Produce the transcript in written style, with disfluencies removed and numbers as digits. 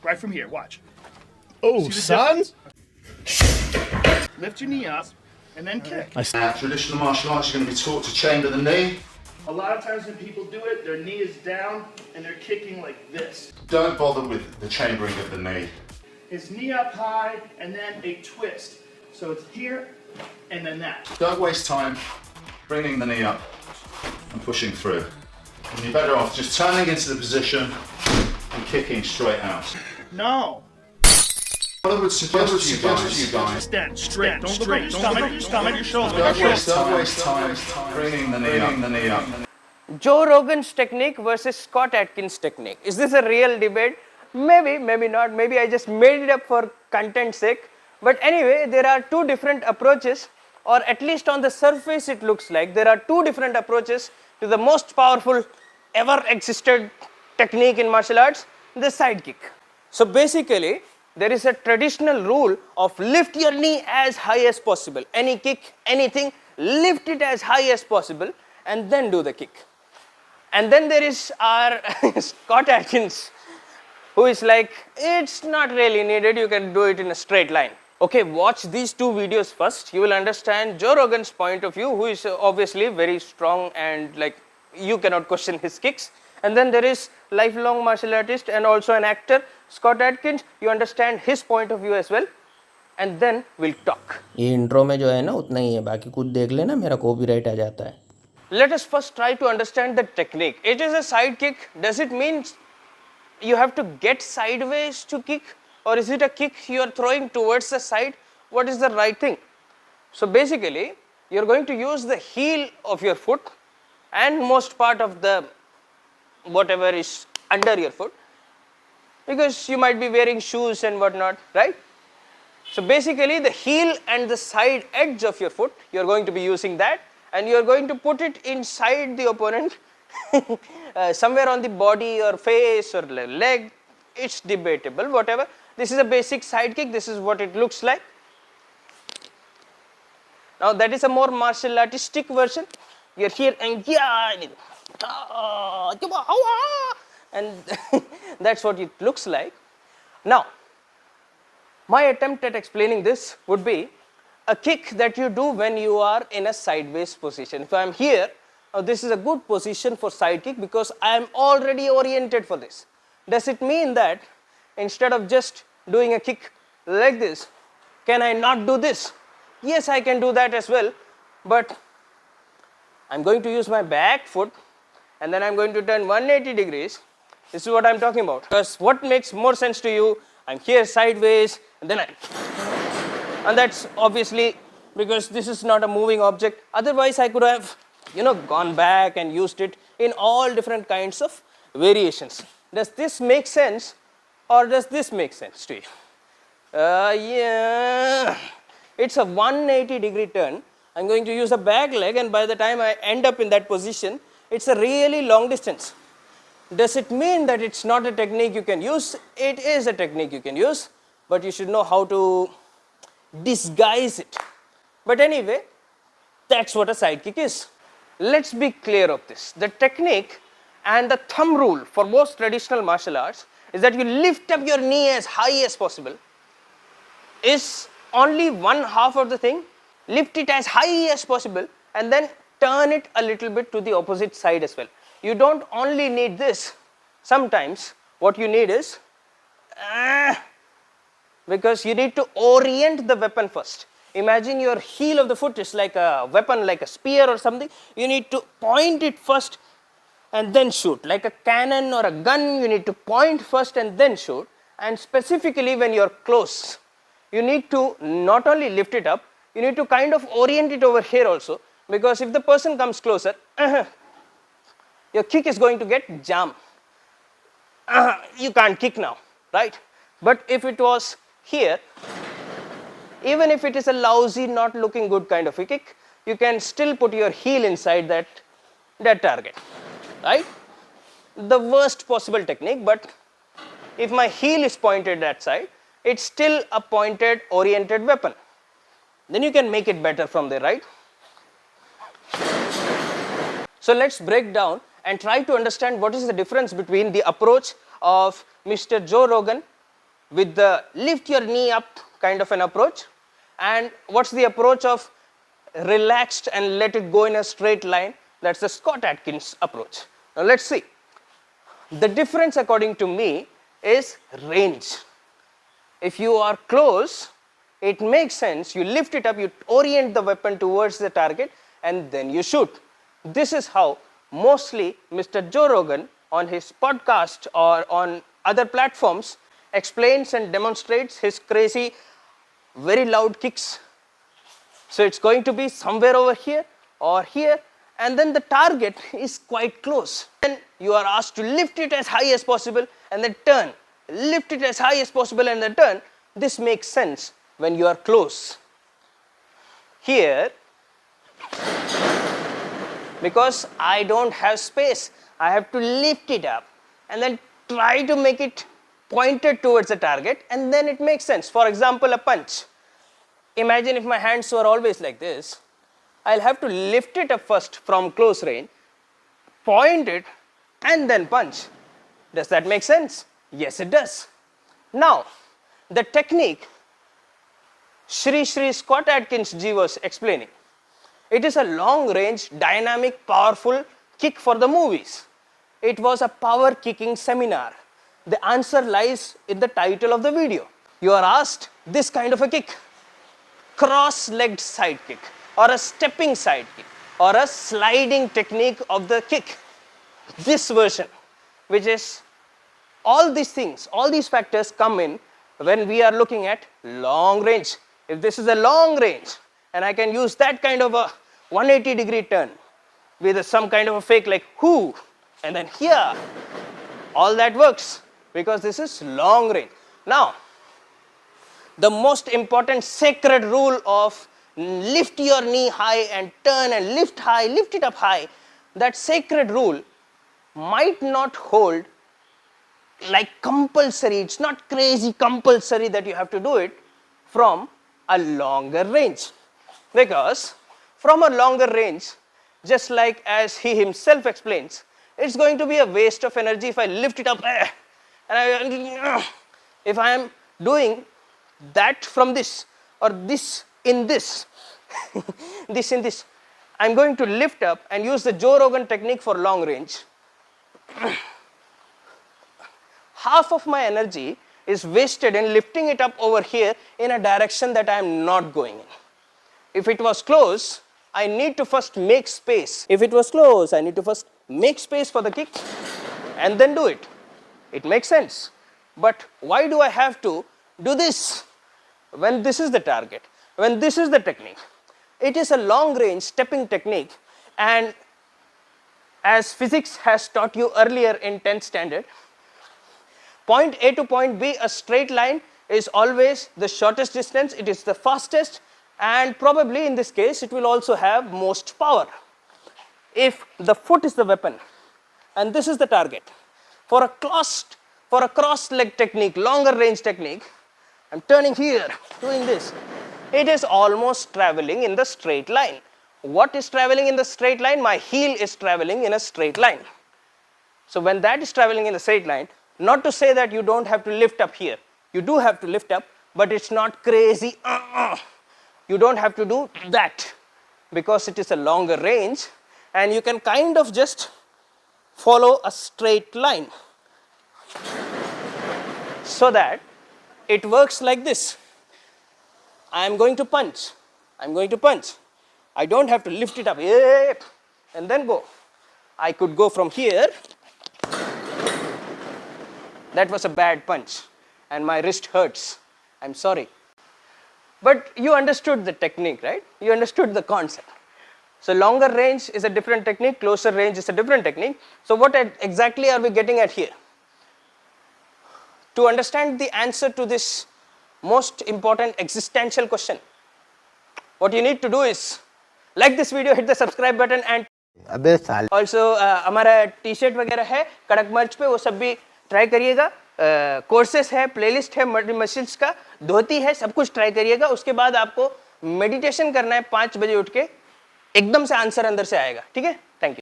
Right from here, watch. Oh, son! Lift your knee up and then kick. Traditional martial arts, you're going to be taught to chamber the knee. A lot of times when people do it, their knee is down and they're kicking like this. Don't bother with the chambering of the knee. His knee up high and then a twist. So it's here and then that. Don't waste time bringing the knee up and pushing through. And you're better off just turning into the position and kicking straight out. No. What I would suggest to you guys, Stand straight. Don't look at your stomach. Your stomach, your shoulder. don't waste time bringing the knee up. Joe Rogan's technique versus Scott Adkins' technique. Is this a real debate? Maybe, maybe not. Maybe I just made it up for content's sake. But anyway, there are two different approaches, or at least on the surface it looks like there are two different approaches to the most powerful ever existed technique in martial arts, the side kick. So basically, there is a traditional rule of lift your knee as high as possible. Any kick, anything, lift it as high as possible and then do the kick. And then there is our Scott Adkins, who is like, it's not really needed, you can do it in a straight line. Okay, watch these two videos first. You will understand Joe Rogan's point of view, who is obviously very strong and like you cannot question his kicks. And then there is lifelong martial artist and also an actor, Scott Adkins. You understand his point of view as well. And then we'll talk. ये intro में जो है ना उतना ही है, बाकी कुछ देख लेना मेरा कॉपीराइट आ जाता है. Let us first try to understand the technique. It is a side kick. Does it mean you have to get sideways to kick? Or is it a kick you are throwing towards the side? What is the right thing? So basically, you are going to use the heel of your foot and most part of the whatever is under your foot, because you might be wearing shoes and whatnot, right? So basically, the heel and the side edge of your foot, you are going to be using that, and you are going to put it inside the opponent, somewhere on the body or face or leg. It's debatable, whatever. This is a basic side kick. This is what it looks like. Now that is a more martial artistic version. You're here and and that's what it looks like. Now, my attempt at explaining this would be a kick that you do when you are in a sideways position. If I am here, this is a good position for side kick because I am already oriented for this. Does it mean that instead of just doing a kick like this, can I not do this? Yes, I can do that as well, but I'm going to use my back foot and then I'm going to turn 180 degrees. This is what I'm talking about. Because what makes more sense to you, I'm here sideways and then and that's obviously because this is not a moving object. Otherwise, I could have, gone back and used it in all different kinds of variations. Does this make sense or does this make sense to you? Yeah. It's a 180 degree turn. I'm going to use a back leg and by the time I end up in that position, it's a really long distance. Does it mean that it's not a technique you can use? It is a technique you can use, but you should know how to disguise it. But anyway, that's what a side kick is. Let's be clear of this. The technique and the thumb rule for most traditional martial arts is that you lift up your knee as high as possible. Is only one half of the thing. Lift it as high as possible and then turn it a little bit to the opposite side as well. You don't only need this. Sometimes what you need is, because you need to orient the weapon first. Imagine your heel of the foot is like a weapon, like a spear or something. You need to point it first and then shoot. Like a cannon or a gun, you need to point first and then shoot. And specifically when you're close, you need to not only lift it up, you need to kind of orient it over here also, because if the person comes closer, your kick is going to get jammed. You can't kick now, right? But if it was here, even if it is a lousy, not looking good kind of a kick, you can still put your heel inside that target, right? The worst possible technique, but if my heel is pointed that side, it's still a pointed, oriented weapon. Then you can make it better from there, right? So let's break down and try to understand what is the difference between the approach of Mr. Joe Rogan with the lift your knee up kind of an approach, and what's the approach of relaxed and let it go in a straight line? That's the Scott Adkins approach. Now let's see. The difference according to me is range. If you are close, it makes sense, you lift it up, you orient the weapon towards the target, and then you shoot. This is how mostly Mr. Joe Rogan on his podcast or on other platforms explains and demonstrates his crazy, very loud kicks. So it's going to be somewhere over here or here, and then the target is quite close. Then you are asked to lift it as high as possible and then turn. Lift it as high as possible and then turn. This makes sense when you are close. Here, because I don't have space, I have to lift it up and then try to make it pointed towards the target, and then it makes sense. For example, a punch. Imagine if my hands were always like this. I'll have to lift it up first from close range, point it, and then punch. Does that make sense? Yes, it does. Now, the technique Shri Scott Adkins ji was explaining. It is a long range, dynamic, powerful kick for the movies. It was a power kicking seminar. The answer lies in the title of the video. You are asked this kind of a kick, cross-legged side kick, or a stepping side kick, or a sliding technique of the kick. This version, which is all these things, all these factors come in when we are looking at long range. If this is a long range, and I can use that kind of a 180-degree turn with some kind of a fake like whoo, and then here, all that works because this is long range. Now, the most important sacred rule of lift your knee high and turn and lift high, lift it up high, that sacred rule might not hold like compulsory. It's not crazy compulsory that you have to do it from a longer range, because from a longer range, just like as he himself explains, it's going to be a waste of energy if I lift it up and if I am doing that from this or this in this this in this, I'm going to lift up and use the Joe Rogan technique for long range. Half of my energy is wasted in lifting it up over here in a direction that I am not going in. If it was close, I need to first make space. If it was close, I need to first make space for the kick and then do it. It makes sense. But why do I have to do this when this is the target, when this is the technique? It is a long range stepping technique, and as physics has taught you earlier in 10th standard, point A to point B, a straight line is always the shortest distance, it is the fastest, and probably in this case it will also have most power. If the foot is the weapon and this is the target, for a cross leg technique, longer range technique, I'm turning here, doing this, it is almost traveling in the straight line. What is traveling in the straight line? My heel is traveling in a straight line. So when that is traveling in a straight line, not to say that you don't have to lift up here. You do have to lift up, but it's not crazy. You don't have to do that because it is a longer range and you can kind of just follow a straight line so that it works like this. I am going to punch. I'm going to punch. I don't have to lift it up and then go. I could go from here. That was a bad punch and my wrist hurts. I'm sorry. But you understood the technique, right? You understood the concept. So longer range is a different technique, closer range is a different technique. So what exactly are we getting at here? To understand the answer to this most important existential question, what you need to do is like this video, hit the subscribe button and also हमारा T-shirt वगैरह है कड़क मर्च पे, वो सब भी try करिएगा. कोर्सेस है, प्लेलिस्ट है, मसल्स का, धोती है, सब कुछ ट्राई करिएगा. उसके बाद आपको मेडिटेशन करना है 5 बजे उठ के, एकदम से आंसर अंदर से आएगा. ठीक है.